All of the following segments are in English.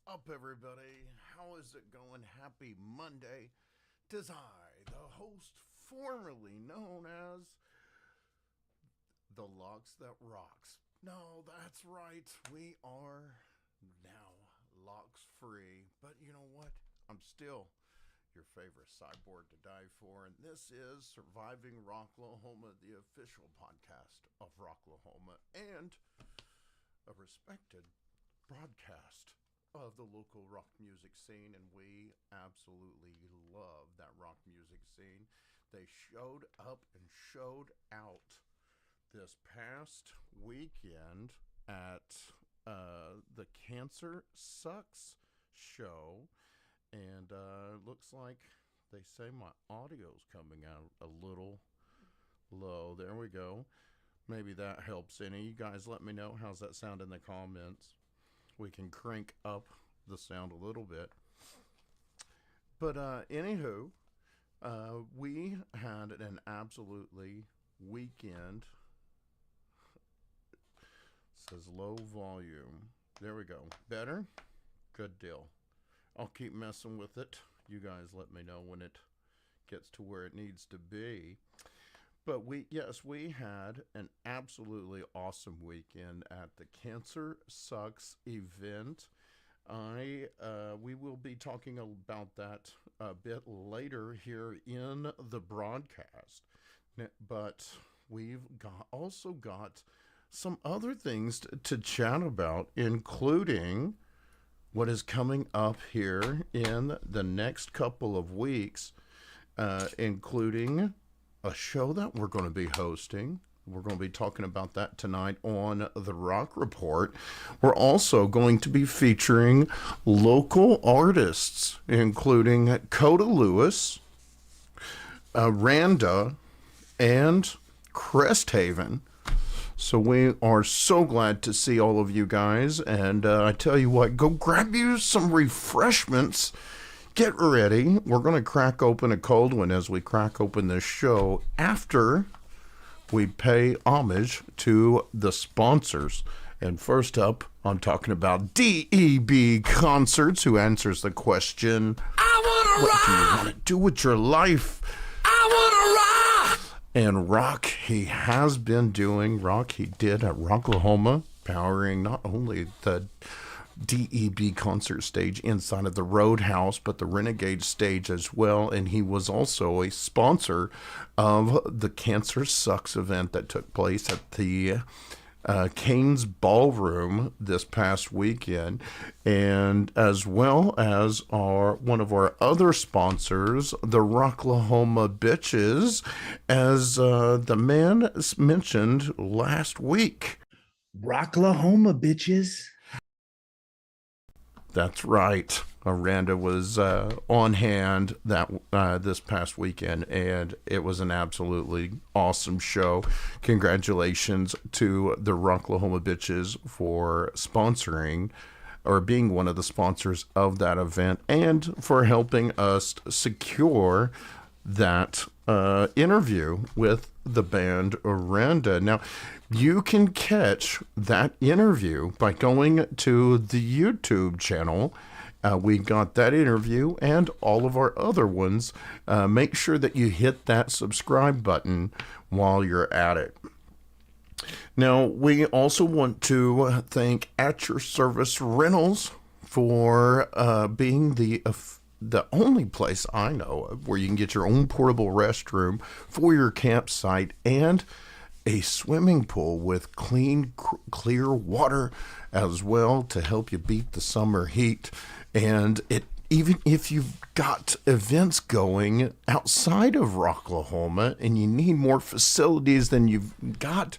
up, everybody? How is it going? Happy Monday. 'Tis I, the host formerly known as the Locks That Rocks. No, that's right. We are now locks free. But you know what? I'm still your favorite cyborg to die for. And this is Surviving Rocklahoma, the official podcast of Rocklahoma and a respected broadcast of the local rock music scene, and we absolutely love that rock music scene. They showed up and showed out this past weekend at the Cancer Sucks show, and looks like they say my audio's coming out a little low. There we go. Maybe that helps any. You guys let me know. How's that sound in the comments? We can crank up the sound a little bit. But anywho, we had an absolutely weekend. It says low volume. There we go. Better? Good deal. I'll keep messing with it. You guys let me know when it gets to where it needs to be. But we had an absolutely awesome weekend at the Cancer Sucks event. We will be talking about that a bit later here in the broadcast. But we've also got some other things to chat about, including what is coming up here in the next couple of weeks, including a show that we're going to be hosting. We're going to be talking about that tonight on the ROK Report. We're also going to be featuring local artists, including Kota Lewis, Aranda, and Cresthaven. So we are so glad to see all of you guys. And I tell you what, go grab you some refreshments. Get ready. We're going to crack open a cold one as we crack open this show after we pay homage to the sponsors. And first up, I'm talking about DEB Concerts, who answers the question, what do you want to do with your life? I want to rock! And rock, he has been doing. Rock, he did at Rocklahoma, powering not only the DEB concert stage inside of the Roadhouse, but the Renegade stage as well. And he was also a sponsor of the Cancer Sucks event that took place at the Canes Ballroom this past weekend, and as well as one of our other sponsors, the Rocklahoma Bitches, as the man mentioned last week. Rocklahoma Bitches. That's right. Aranda was on hand this past weekend, and it was an absolutely awesome show. Congratulations to the Rocklahoma Bitches for sponsoring or being one of the sponsors of that event and for helping us secure that interview with the band Aranda. Now, you can catch that interview by going to the YouTube channel. We got that interview and all of our other ones. Make sure that you hit that subscribe button while you're at it. Now, we also want to thank At Your Service Rentals for being the only place I know of where you can get your own portable restroom for your campsite and a swimming pool with clean, clear water as well to help you beat the summer heat. And even if you've got events going outside of Rocklahoma and you need more facilities than you've got,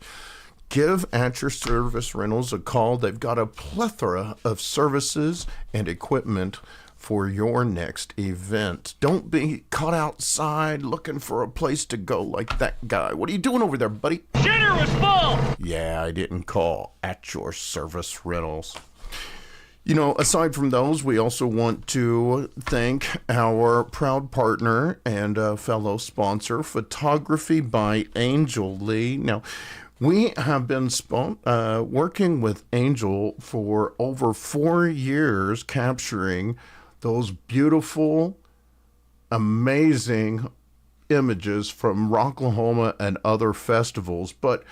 give At Your Service Rentals a call. They've got a plethora of services and equipment for your next event. Don't be caught outside looking for a place to go like that guy. What are you doing over there, buddy? Dinner was full! Yeah, I didn't call At Your Service Rentals. You know, aside from those, we also want to thank our proud partner and fellow sponsor, Photography by Angel Lee. Now, We have been working with Angel for over 4 years, capturing those beautiful, amazing images from Rocklahoma and other festivals. But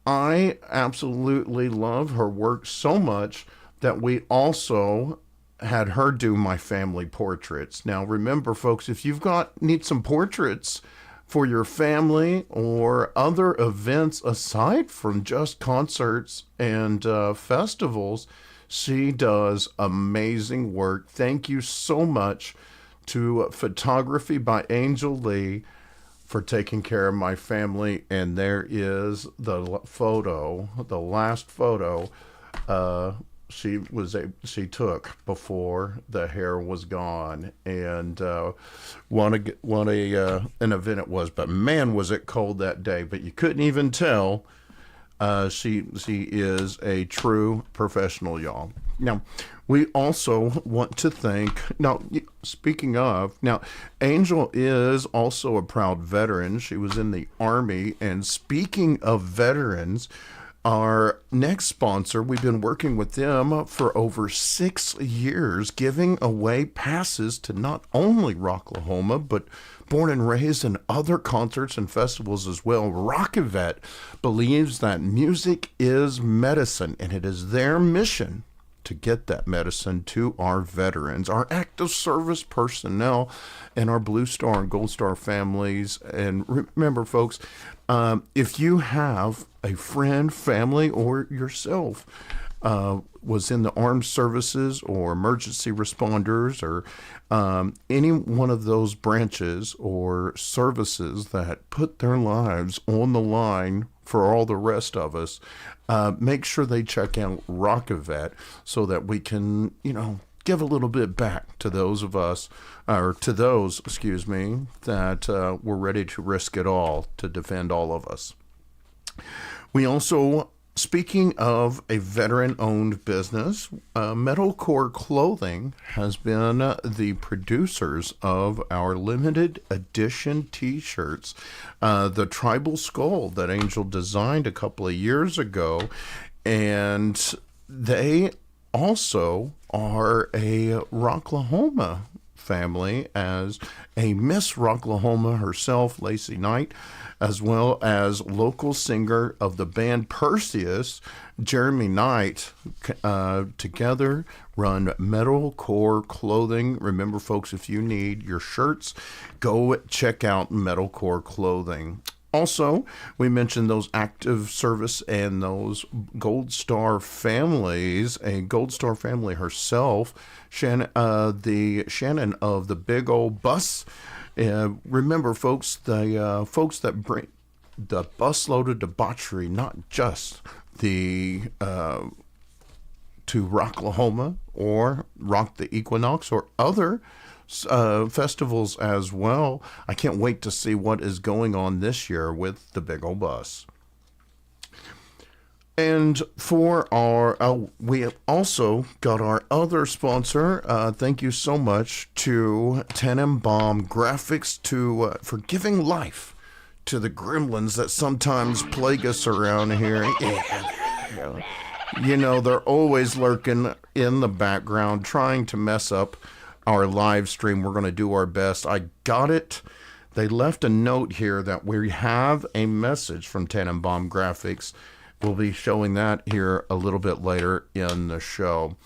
I absolutely love her work so much that we also had her do my family portraits. Now, remember, folks, if you've need some portraits for your family or other events aside from just concerts and festivals, she does amazing work. Thank you so much to Photography by Angel Lee for taking care of my family. And there is the photo, the last photo she took before the hair was gone. And what an event it was. But man, was it cold that day. But you couldn't even tell. She is a true professional, y'all. Now, we also want to thank, now, speaking of, now, Angel is also a proud veteran. She was in the Army. And speaking of veterans, our next sponsor, we've been working with them for over 6 years, giving away passes to not only Rocklahoma, but born and raised in other concerts and festivals as well. ROK Report believes that music is medicine, and it is their mission to get that medicine to our veterans, our active service personnel, and our Blue Star and Gold Star families. And remember, folks, if you have a friend, family, or yourself was in the armed services or emergency responders or any one of those branches or services that put their lives on the line for all the rest of us, make sure they check out ROK Report so that we can, give a little bit back to those of us, or to those, that were ready to risk it all to defend all of us. We also, speaking of a veteran-owned business, Metalcore Clothing has been the producers of our limited edition T-shirts, the Tribal Skull that Angel designed a couple of years ago, and they also are a Rocklahoma family, as a Miss Rocklahoma herself, Lacey Knight, as well as local singer of the band Perseus, Jeremy Knight, together run Metalcore Clothing. Remember, folks, if you need your shirts, go check out Metalcore Clothing. Also, we mentioned those active service and those Gold Star families. A Gold Star family herself, Shannon of the Big Old Bus. Remember, folks, the folks that bring the busload debauchery, not just the to Rocklahoma or Rock the Equinox or other festivals as well. I can't wait to see what is going on this year with the Big Old Bus. And for our, we have also got our other sponsor. Thank you so much to Tannenbaum Graphics for giving life to the gremlins that sometimes plague us around here. Yeah. They're always lurking in the background, trying to mess up our live stream. We're going to do our best. I got it. They left a note here that we have a message from Tannenbaum Graphics. We'll be showing that here a little bit later in the show.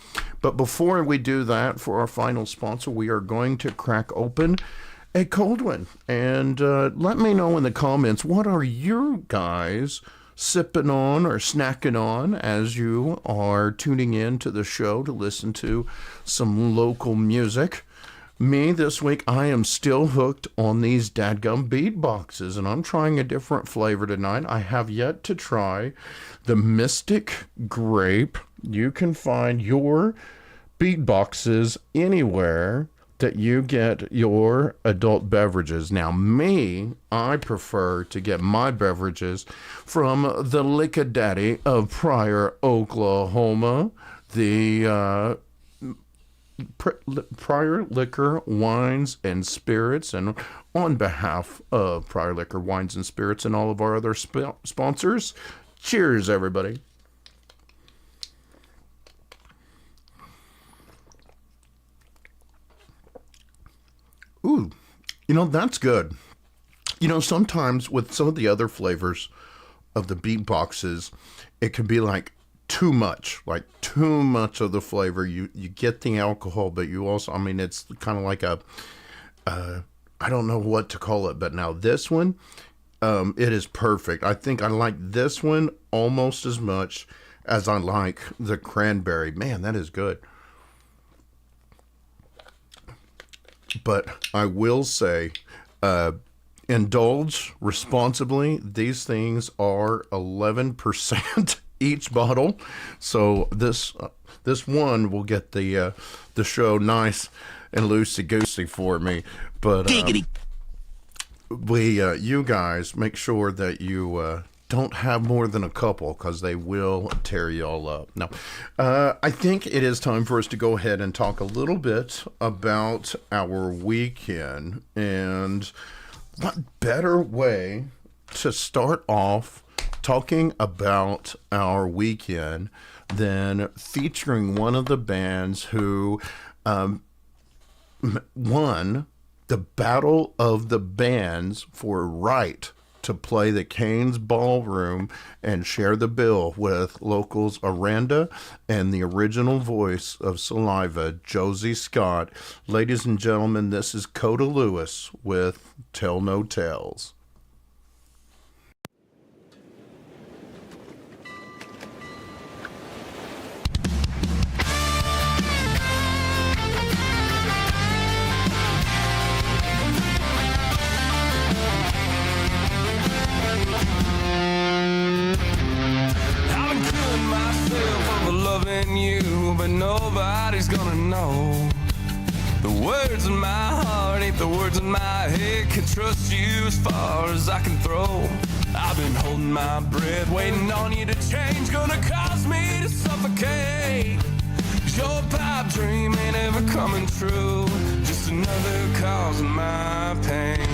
But before we do that, for our final sponsor, we are going to crack open a cold one. And let me know in the comments, what are you guys sipping on or snacking on as you are tuning in to the show to listen to some local music? Me, this week, I am still hooked on these dadgum bead boxes, and I'm trying a different flavor tonight. I have yet to try the Mystic Grape. You can find your bead boxes anywhere that you get your adult beverages. Now, me, I prefer to get my beverages from the Liquor Daddy of Pryor, Oklahoma, the Pryor Liquor, Wines, and Spirits. And on behalf of Pryor Liquor, Wines, and Spirits and all of our other sponsors, Cheers, everybody. Ooh, that's good. Sometimes with some of the other flavors of the beatboxes, it can be like too much of the flavor. You get the alcohol, but you also, it's kind of like I don't know what to call it, but now this one, it is perfect. I think I like this one almost as much as I like the cranberry. Man, that is good. But I will say, indulge responsibly. These things are 11% each bottle, so this one will get the show nice and loosey goosey for me. But you guys make sure that you don't have more than a couple, because they will tear you all up. Now, I think it is time for us to go ahead and talk a little bit about our weekend. And what better way to start off talking about our weekend than featuring one of the bands who won the Battle of the Bands for right to play the Canes Ballroom and share the bill with locals Aranda and the original voice of Saliva, Josie Scott. Ladies and gentlemen, this is Kota Lewis with Tell No Tales. You, but nobody's gonna know. The words in my heart ain't the words in my head. Can trust you as far as I can throw. I've been holding my breath, waiting on you to change. Gonna cause me to suffocate. 'Cause your pipe dream ain't ever coming true. Just another cause of my pain.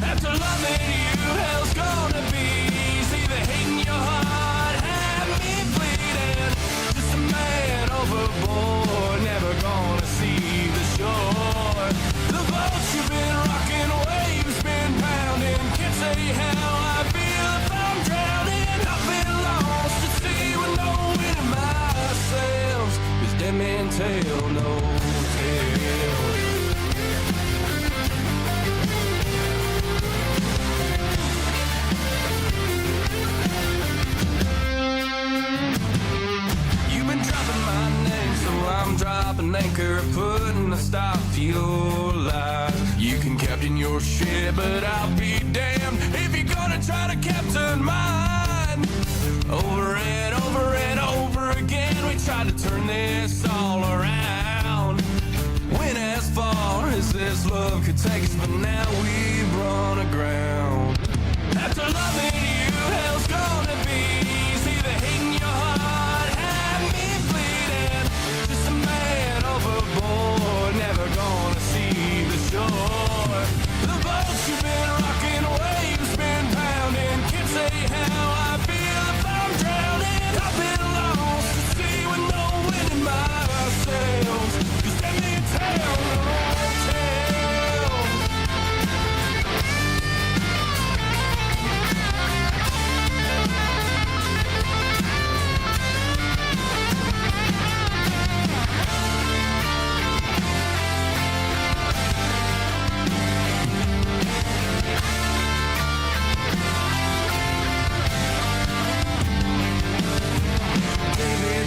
After loving you, hell's gonna be easy. The hate in your heart had me bleeding. Just a man overboard, never gonna see the shore. The boats you've been rocking, waves been pounding. Can't say how I feel if I'm drowning. I've been lost at sea with no wind in my sails. 'Cause dead men tell no tales. I'm dropping anchor, putting a stop to your life. You can captain your ship, but I'll be damned if you're gonna try to captain mine. Over and over and over again, we tried to turn this all around. Went as far as this love could take us, but now we've run aground. After loving you, hell's gonna be easy. The hate in your heart had me bleeding. Just a man overboard, never gonna see the shore. The boats you've been rocking, waves been pounding. Can't say how I feel if I'm drowning. I've been lost at sea with no wind in my sails. 'Cause let me tell no tale.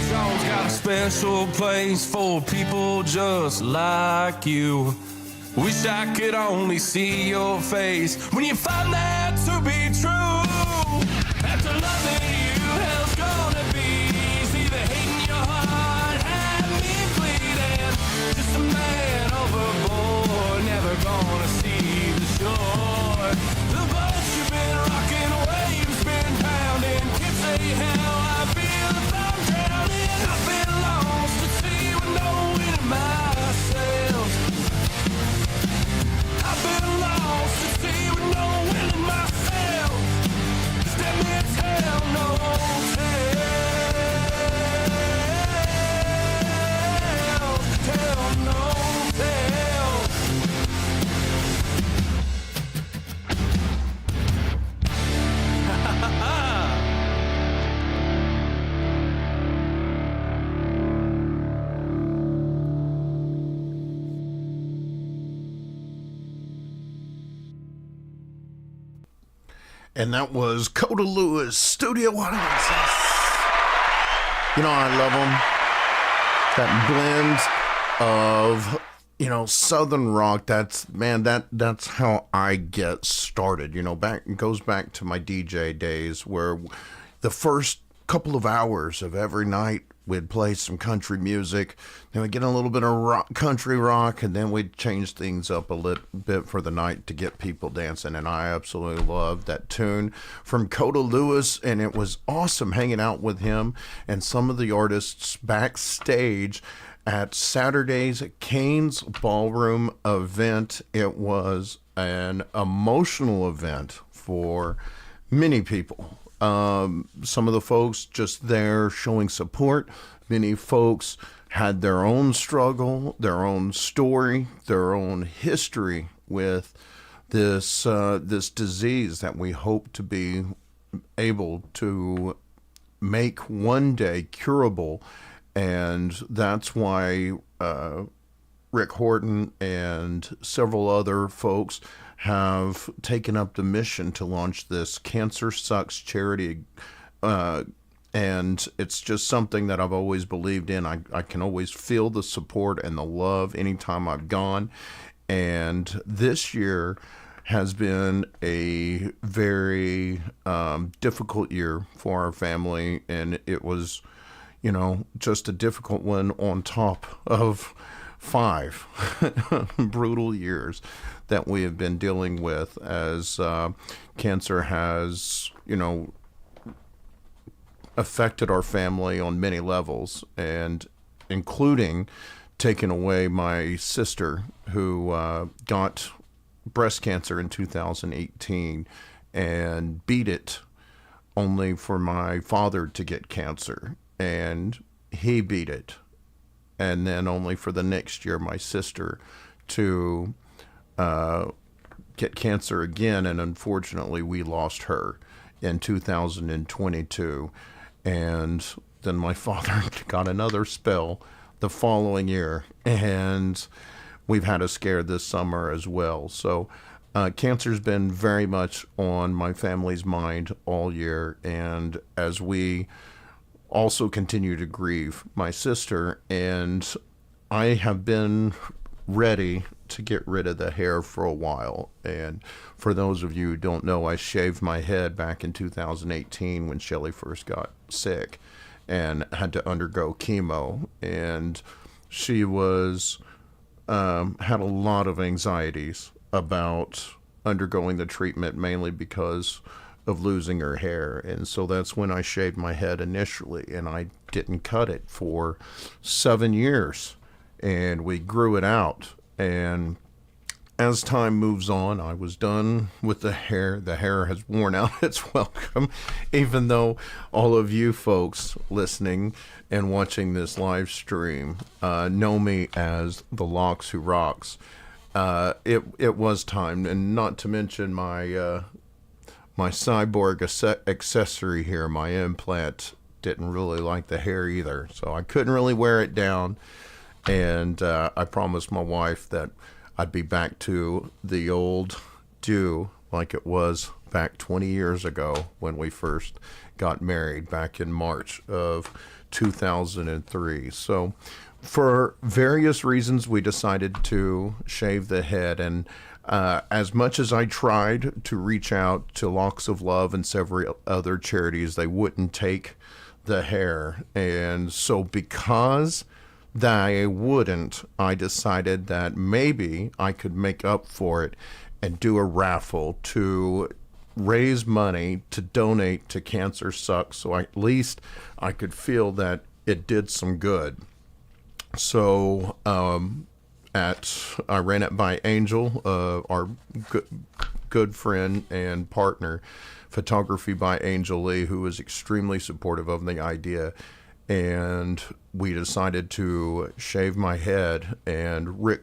Jones got a special place for people just like you. Wish I could only see your face when you find that to be true. After loving you, hell's gonna be easy. The hate in your heart had me bleeding. Just a man overboard, never gonna see the shore. The boats you've been rocking, waves been pounding. Can't say how I feel if I'm drowning. I've been lost at sea with no wind in my sails. I've been lost at sea with no wind in my sails. And that was Kota Lewis, Studio Audience. You know, I love them. That blend of, you know, Southern rock. That's how I get started. You know, it goes back to my DJ days where the first couple of hours of every night we'd play some country music, then we'd get a little bit of country rock, and then we'd change things up a little bit for the night to get people dancing. And I absolutely loved that tune from Kota Lewis, and it was awesome hanging out with him and some of the artists backstage at Saturday's Kane's Ballroom event. It was an emotional event for many people. Some of the folks just there showing support. Many folks had their own struggle, their own story, their own history with this disease that we hope to be able to make one day curable. And that's why Rick Horton and several other folks have taken up the mission to launch this Cancer Sucks charity. And it's just something that I've always believed in. I can always feel the support and the love anytime I've gone. And this year has been a very difficult year for our family. And it was, you know, just a difficult one on top of 5 brutal years that we have been dealing with as cancer has, you know, affected our family on many levels, and including taking away my sister who got breast cancer in 2018 and beat it, only for my father to get cancer, and he beat it, and then only for the next year my sister to get cancer again, and unfortunately we lost her in 2022. And then my father got another spell the following year, and we've had a scare this summer as well. So cancer's been very much on my family's mind all year, and as we also continue to grieve my sister, and I have been ready to get rid of the hair for a while. And for those of you who don't know, I shaved my head back in 2018 when Shelly first got sick and had to undergo chemo, and she was had a lot of anxieties about undergoing the treatment, mainly because of losing her hair. And so that's when I shaved my head initially, and I didn't cut it for 7 years, and we grew it out. And as time moves on, I was done with the hair. The hair has worn out its welcome, even though all of you folks listening and watching this live stream know me as the Locks Who Rocks. It was time, and not to mention my my cyborg accessory here, my implant, didn't really like the hair either, so I couldn't really wear it down. And I promised my wife that I'd be back to the old do like it was back 20 years ago when we first got married back in March of 2003. So for various reasons, we decided to shave the head. And as much as I tried to reach out to Locks of Love and several other charities, they wouldn't take the hair. And so because I wouldn't, I decided that maybe I could make up for it and do a raffle to raise money to donate to Cancer Sucks, so at least I could feel that it did some good. So I ran it by Angel, our good friend and partner, photography by Angel Lee, who was extremely supportive of the idea. And we decided to shave my head, and Rick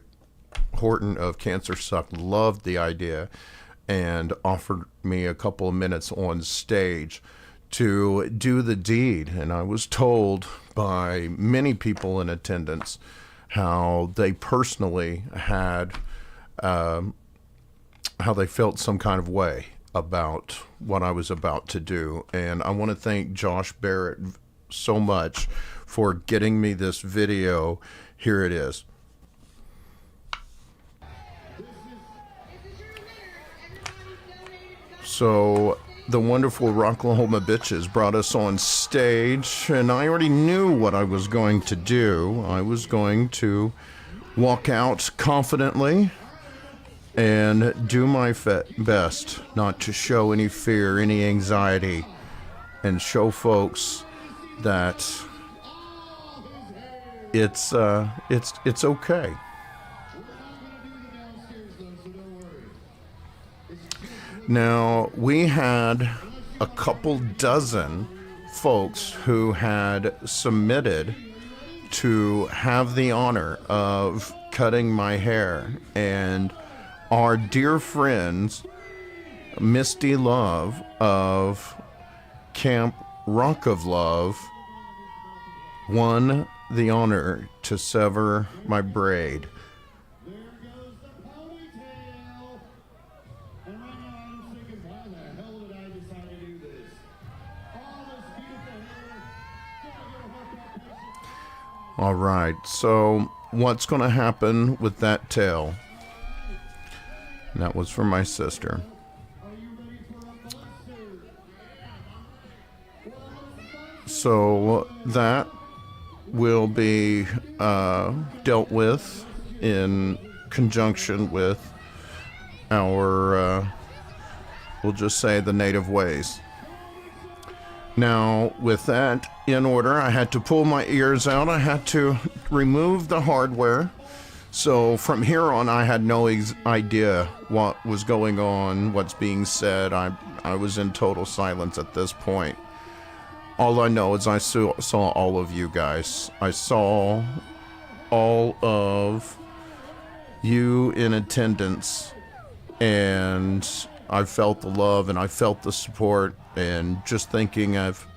Horton of Cancer Suck loved the idea and offered me a couple of minutes on stage to do the deed. And I was told by many people in attendance how they personally had, how they felt some kind of way about what I was about to do. And I want to thank Josh Barrett so much for getting me this video. Here it is. So the wonderful Rocklahoma Bitches brought us on stage, and I already knew what I was going to do. I was going to walk out confidently and do my best not to show any fear, any anxiety, and show folks that it's okay. Now, we had a couple dozen folks who had submitted to have the honor of cutting my hair, and our dear friends Misty Love of Camp Rock of Love won the honor to sever my braid. All right, so what's going to happen with that tail? And that was for my sister. So that will be dealt with in conjunction with our, we'll just say, the native ways. Now, with that in order, I had to pull my ears out. I had to remove the hardware. So from here on, I had no idea what was going on, what's being said. I was in total silence at this point. All I know is I saw all of you guys. I saw all of you in attendance, and I felt the love and I felt the support, and just thinking of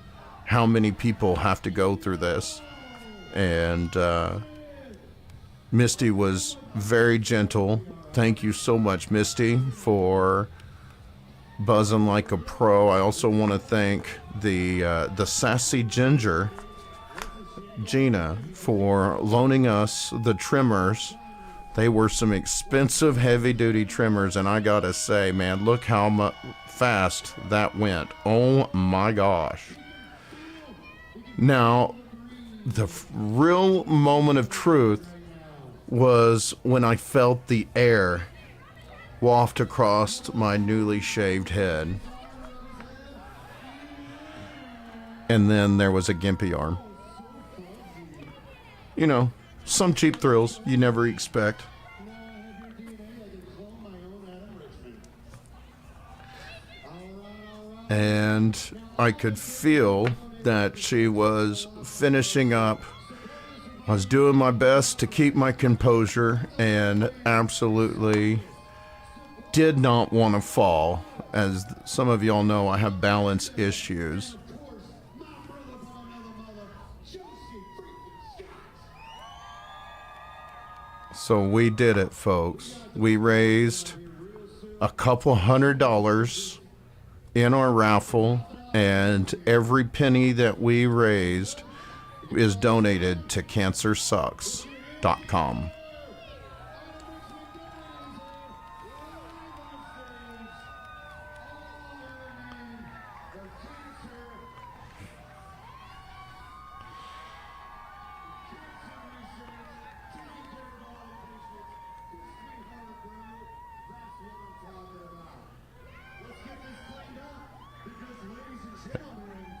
how many people have to go through this. And Misty was very gentle. Thank you so much, Misty, for buzzing like a pro. I also want to thank the sassy ginger, Gina, for loaning us the trimmers. They were some expensive, heavy-duty trimmers, and I gotta say, man, look how fast that went. Oh my gosh. Now, the real moment of truth was when I felt the air waft across my newly shaved head. And then there was a gimpy arm. You know, some cheap thrills you never expect. And I could feel that she was finishing up. I was doing my best to keep my composure and absolutely did not want to fall. As some of y'all know, I have balance issues. So we did it, folks. We raised a couple $100 in our raffle, and every penny that we raised is donated to cancersucks.com.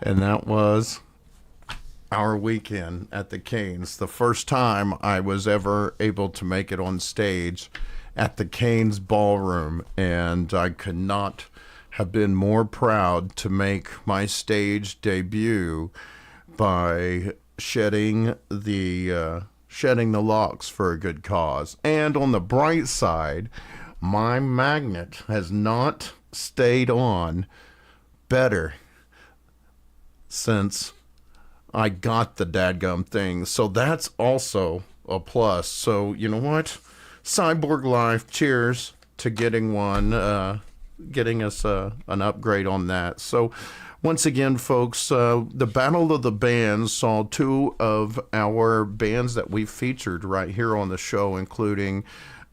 And that was our weekend at the Canes. The first time I was ever able to make it on stage at the Canes Ballroom. And I could not have been more proud to make my stage debut by shedding the locks for a good cause. And on the bright side, my magnet has not stayed on better since I got the dadgum thing. So that's also a plus. So you know what? Cyborg Life, cheers to getting one getting us an upgrade on that. So once again, folks, the Battle of the Bands saw two of our bands that we featured right here on the show, including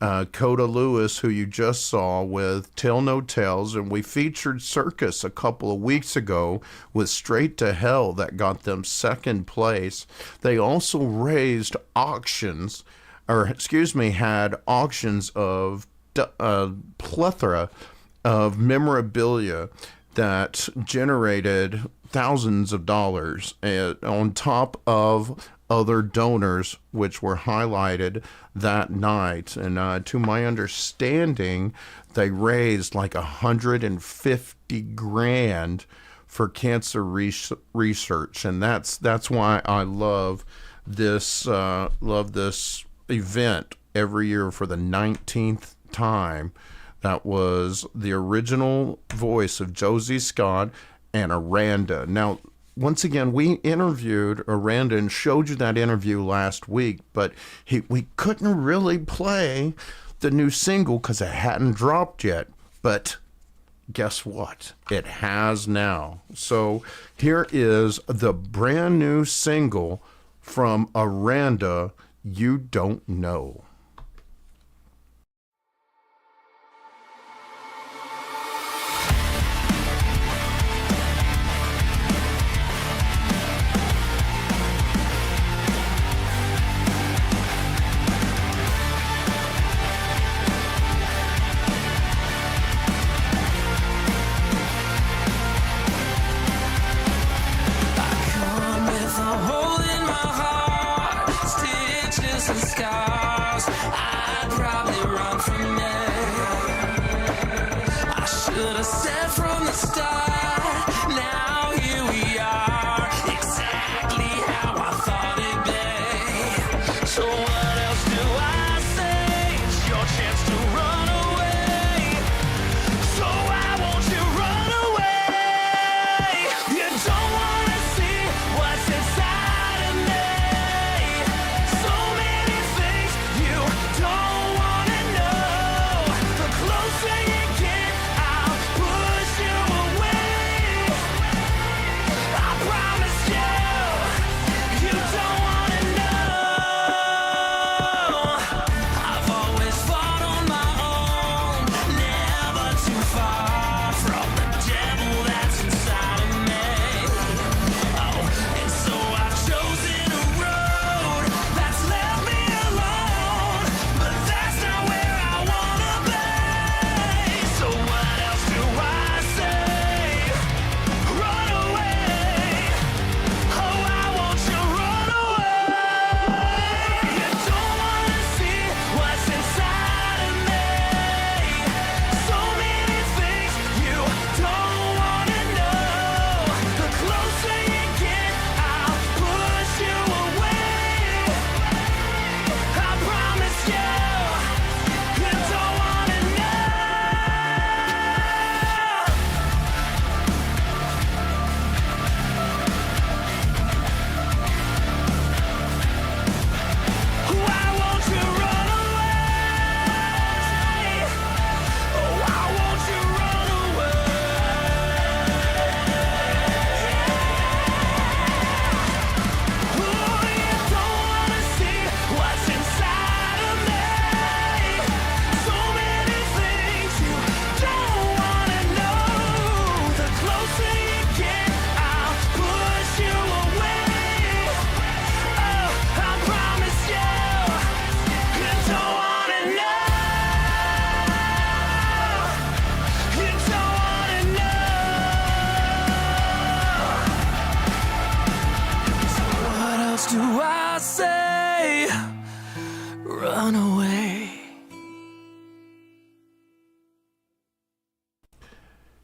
Kota Lewis, who you just saw with Tell No Tales, and we featured Circus a couple of weeks ago with Straight to Hell that got them second place. They also raised auctions, had auctions of plethora of memorabilia that generated thousands of dollars on top of other donors, which were highlighted that night. And to my understanding, they raised like 150 grand for cancer research, and that's why I love this event every year for the 19th time. That was the original voice of Josie Scott and Aranda. Now, once again, we interviewed Aranda and showed you that interview last week, but we couldn't really play the new single because it hadn't dropped yet. But guess what? It has now. So here is the brand new single from Aranda, You Don't Know.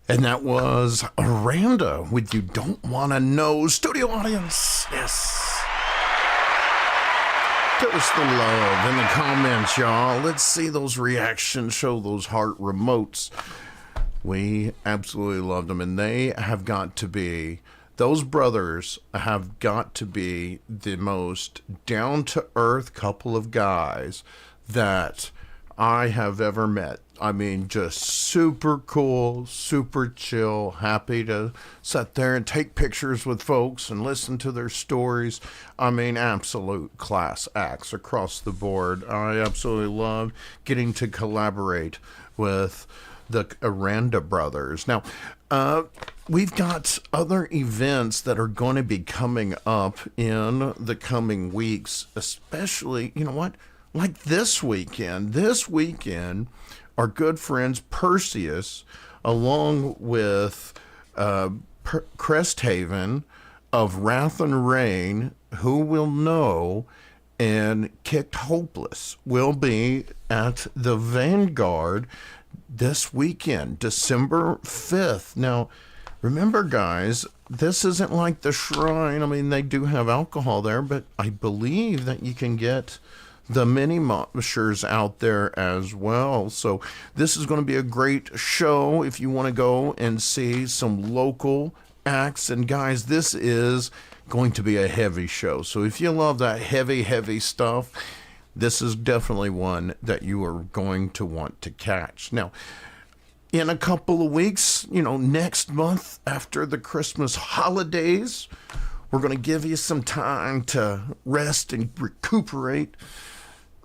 And that was Aranda with You Don't Wanna Know. Studio audience, yes. Give us the love in the comments, y'all. Let's see those reactions, show those heart remotes. We absolutely loved them, and they have got to be, those brothers have got to be the most down-to-earth couple of guys that I have ever met. I mean, just super cool, super chill, happy to sit there and take pictures with folks and listen to their stories. I mean, absolute class acts across the board. I absolutely love getting to collaborate with the Aranda brothers. Now, we've got other events that are going to be coming up in the coming weeks, especially, you know what, like this weekend. This weekend, our good friends Perseus, along with Cresthaven of Wrath and Rain, Who Will Know, and Kicked Hopeless, will be at the Vanguard this weekend, December 5th. Now, remember, guys, this isn't like the Shrine. I mean, they do have alcohol there, but I believe that you can get the mini moshers out there as well. So this is going to be a great show if you want to go and see some local acts. And guys, this is going to be a heavy show. So if you love that heavy stuff, this is definitely one that you are going to want to catch. Now, in a couple of weeks, next month after the Christmas holidays, we're going to give you some time to rest and recuperate.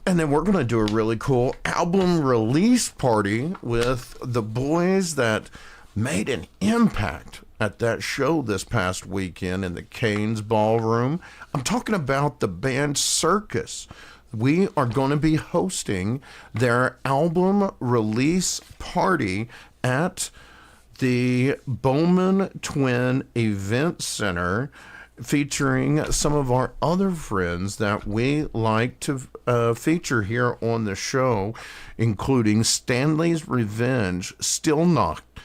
And then we're going to do a really cool album release party with the boys that made an impact at that show this past weekend in the Canes Ballroom. I'm talking about the band Circus. We are going to be hosting their album release party at the Bowman Twin Event Center, featuring some of our other friends that we like to feature here on the show, including Stanley's Revenge, Still Knocked,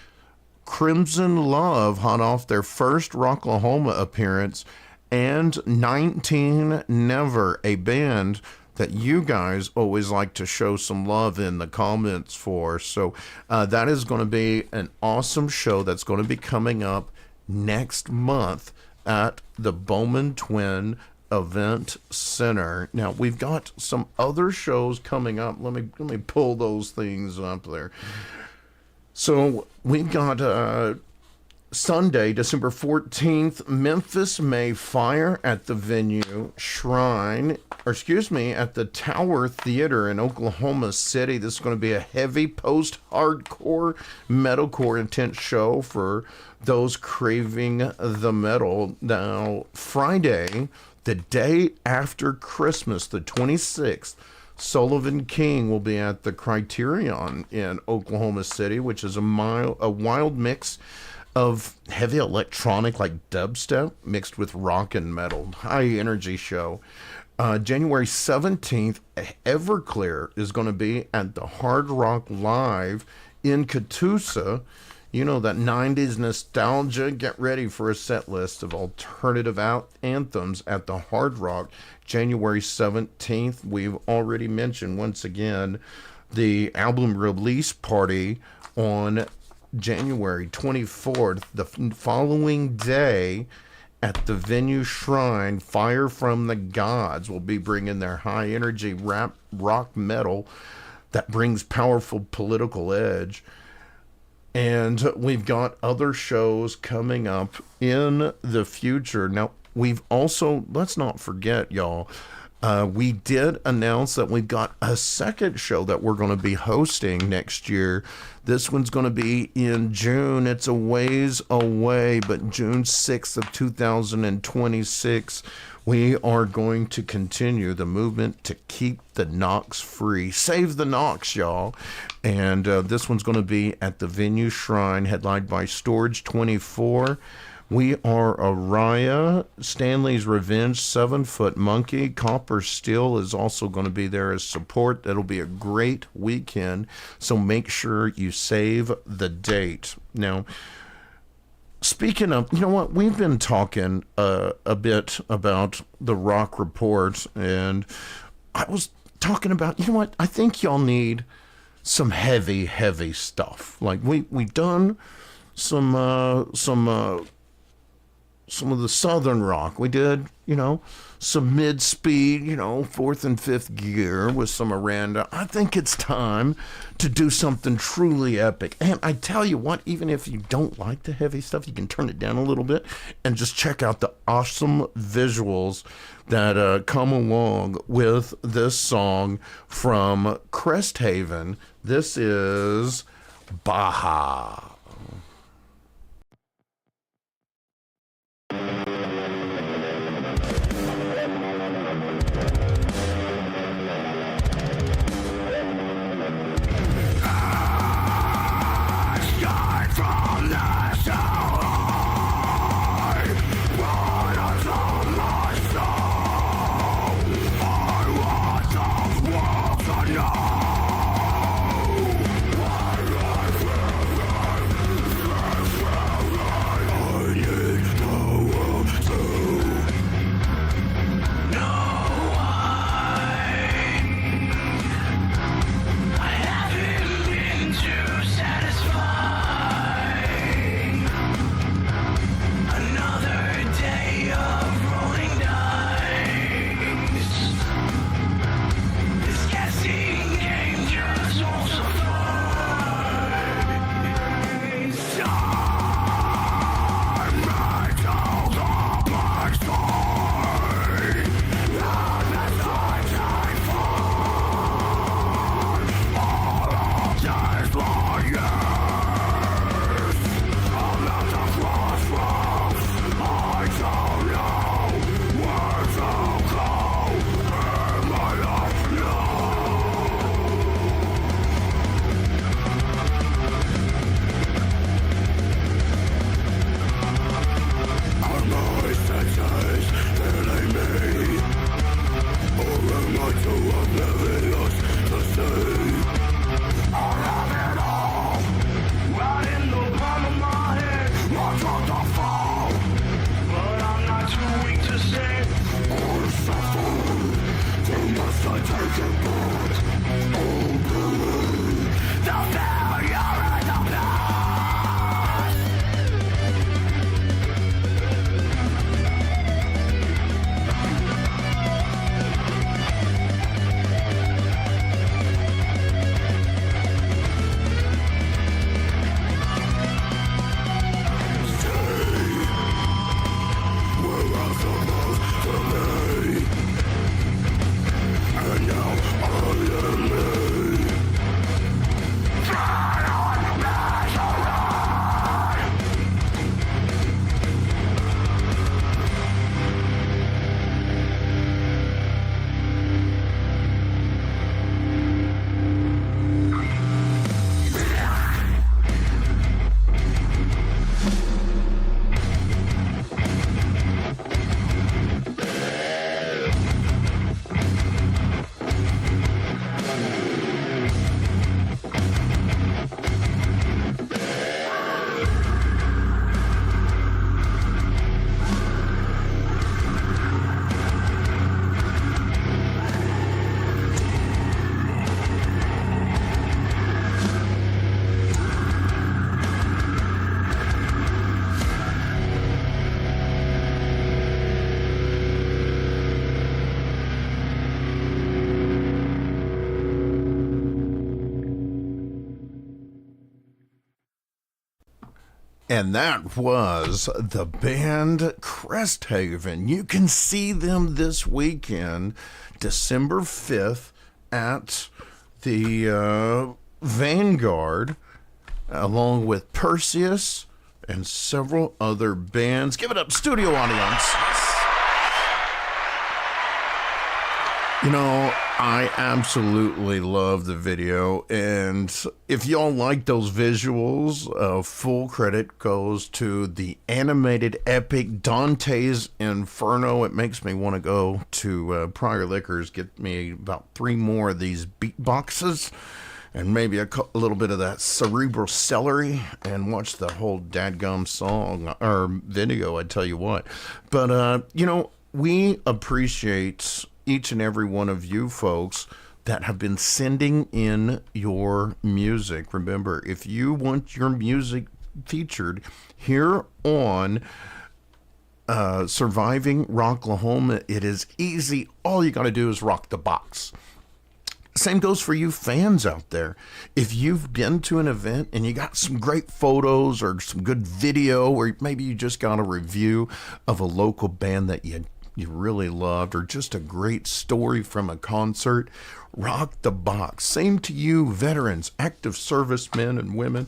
Crimson Love, hot off their first Rocklahoma appearance, and 19 Never, a band that you guys always like to show some love in the comments for. So that is going to be an awesome show that's going to be coming up next month at the Bowman Twin Event Center. Now, we've got some other shows coming up. Let me pull those things up there. So we've got Sunday, December 14th, Memphis May Fire at the venue Shrine, at the Tower Theater in Oklahoma City. This is going to be a heavy post-hardcore, metalcore intense show for those craving the metal. Now, Friday, the day after Christmas, the 26th, Sullivan King will be at the Criterion in Oklahoma City, which is a wild mix of heavy electronic like dubstep mixed with rock and metal. High energy show. January 17th, Everclear is going to be at the Hard Rock Live in Catoosa. You know, that 90s nostalgia. Get ready for a set list of alternative anthems at the Hard Rock, January 17th. We've already mentioned, once again, the album release party on January 24th. The following day at the venue Shrine, Fire from the Gods will be bringing their high-energy rap rock metal that brings powerful political edge. And we've got other shows coming up in the future. Now, we've also, let's not forget, y'all, we did announce that we've got a second show that we're going to be hosting next year. This one's going to be in June. It's a ways away, but June 6th of 2026, we are going to continue the movement to keep the Knox free. Save the Knox, y'all. And this one's going to be at the venue Shrine, headlined by Storage 24. We are Araya, Stanley's Revenge, 7 Foot Monkey. Copper Steel is also going to be there as support. That'll be a great weekend, so make sure you save the date. Now, speaking of, you know what, we've been talking a bit about the ROK Report, and I was talking about, you know what, I think y'all need some heavy stuff. Like, we've done some some of the southern rock. We did, some mid-speed, 4th and 5th gear with some Aranda. I think it's time to do something truly epic. And I tell you what, even if you don't like the heavy stuff, you can turn it down a little bit and just check out the awesome visuals that come along with this song from Cresthaven. This is Baja. And that was the band Cresthaven. You can see them this weekend, December 5th, at the Vanguard, along with Perseus and several other bands. Give it up, studio audience. I absolutely love the video, and if y'all like those visuals, full credit goes to the animated epic Dante's Inferno. It makes me want to go to Prior Liquors, get me about 3 more of these beatboxes, and maybe a little bit of that cerebral celery, and watch the whole dadgum song, or video, I tell you what. But, we appreciate each and every one of you folks that have been sending in your music. Remember, if you want your music featured here on Surviving Rocklahoma. It is easy. All you got to do is rock the box. Same goes for you fans out there. If you've been to an event and you got some great photos or some good video, or maybe you just got a review of a local band that you really loved, or just a great story from a concert, rock the box. Same to you, veterans, active servicemen and women,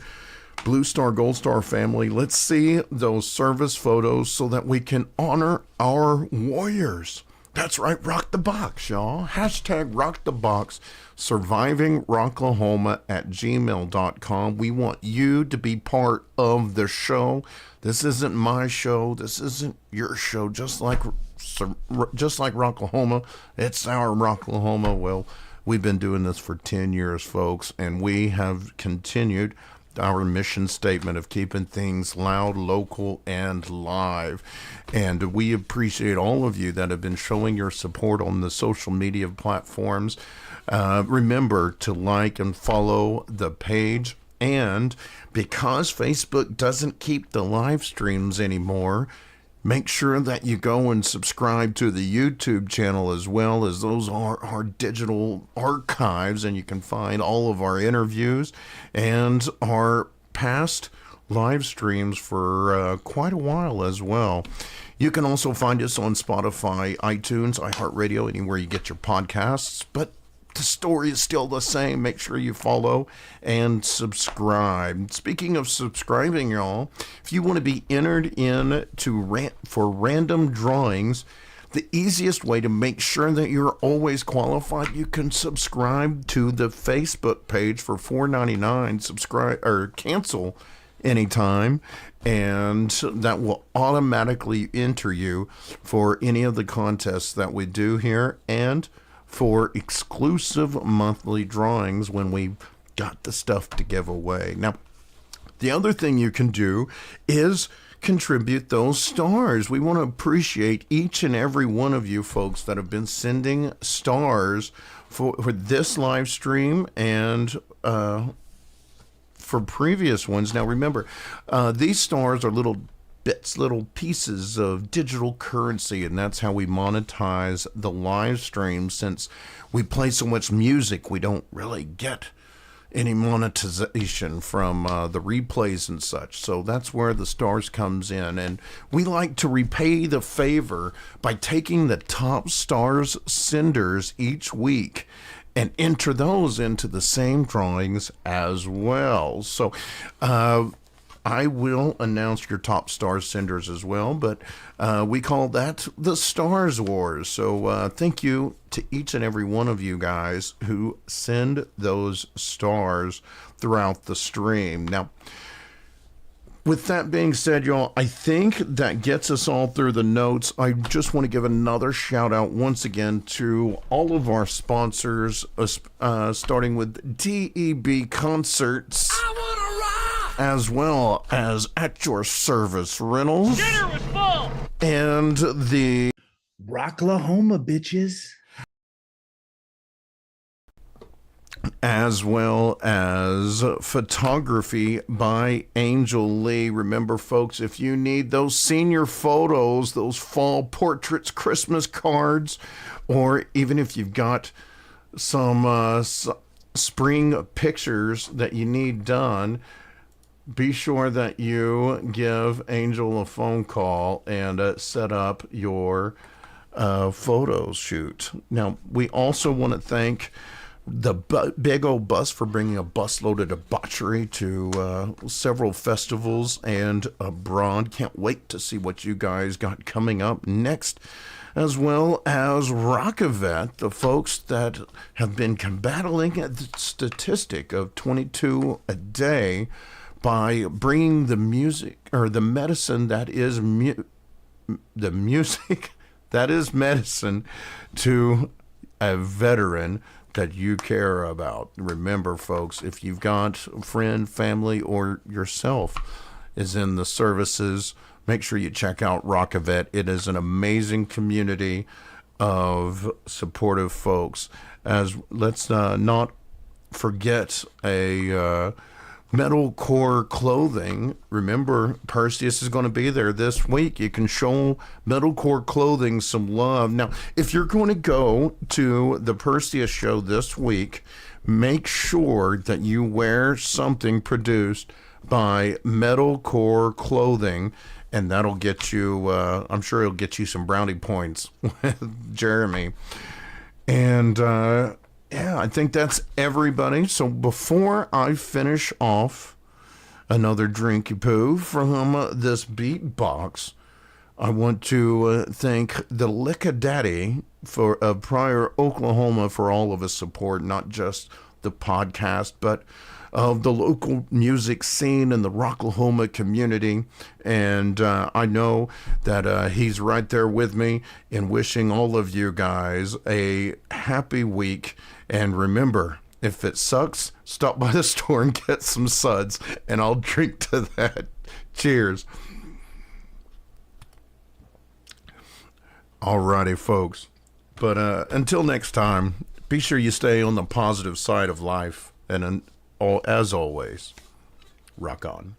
Blue Star, Gold Star family. Let's see those service photos so that we can honor our warriors. That's right, rock the box, y'all. Hashtag rock the box, surviving Rocklahoma at gmail.com. We want you to be part of the show. This isn't my show. This isn't your show. Just like Rocklahoma, it's our Rocklahoma. Well, we've been doing this for 10 years, folks, and we have continued our mission statement of keeping things loud, local, and live. And we appreciate all of you that have been showing your support on the social media platforms. Remember to like and follow the page. And because Facebook doesn't keep the live streams anymore, make sure that you go and subscribe to the YouTube channel as well, as those are our digital archives, and you can find all of our interviews and our past live streams for quite a while as well. You can also find us on Spotify, iTunes, iHeartRadio, anywhere you get your podcasts. But the story is still the same. Make sure you follow and subscribe. Speaking of subscribing, y'all, if you want to be entered in for random drawings, the easiest way to make sure that you're always qualified, you can subscribe to the Facebook page for $4.99. Subscribe or cancel anytime, and that will automatically enter you for any of the contests that we do here, and for exclusive monthly drawings when we got the stuff to give away. Now, the other thing you can do is contribute those stars. We want to appreciate each and every one of you folks that have been sending stars for this live stream and for previous ones. Now, remember, these stars are little bits, little pieces of digital currency, and that's how we monetize the live stream. Since we play so much music, we don't really get any monetization from the replays and such. So that's where the stars comes in, and we like to repay the favor by taking the top stars senders each week and enter those into the same drawings as well. So I will announce your top star senders as well, but we call that the Stars Wars. So thank you to each and every one of you guys who send those stars throughout the stream. Now, with that being said, y'all, I think that gets us all through the notes. I just want to give another shout out once again to all of our sponsors, starting with DEB Concerts, as well as At Your Service Rentals. Dinner was full. And the Rocklahoma, bitches. As well as photography by Angel Lee. Remember, folks, if you need those senior photos, those fall portraits, Christmas cards, or even if you've got some spring pictures that you need done, be sure that you give Angel a phone call and set up your photo shoot. Now, we also want to thank the Big Old Bus for bringing a busload of debauchery to several festivals and abroad. Can't wait to see what you guys got coming up next, as well as Rockavet, the folks that have been battling the statistic of 22 a day by bringing the music, or the medicine that is the music that is medicine, to a veteran that you care about. Remember, folks, if you've got a friend, family, or yourself is in the services, make sure you check out Rockavet. It is an amazing community of supportive folks. As let's not forget Metalcore Clothing. Remember, Perseus is going to be there this week. You can show Metalcore Clothing some love. Now, if you're going to go to the Perseus show this week, make sure that you wear something produced by Metalcore Clothing, and that'll get you, I'm sure it'll get you some brownie points with Jeremy. And, yeah, I think that's everybody. So before I finish off another drinky poo from this beatbox, I want to thank the Licka Daddy for Pryor, Oklahoma, for all of his support, not just the podcast, but of the local music scene and the Rocklahoma community. And I know that he's right there with me in wishing all of you guys a happy week. And remember, if it sucks, stop by the store and get some suds, and I'll drink to that. Cheers. Alrighty, folks. But until next time, be sure you stay on the positive side of life. And as always, rock on.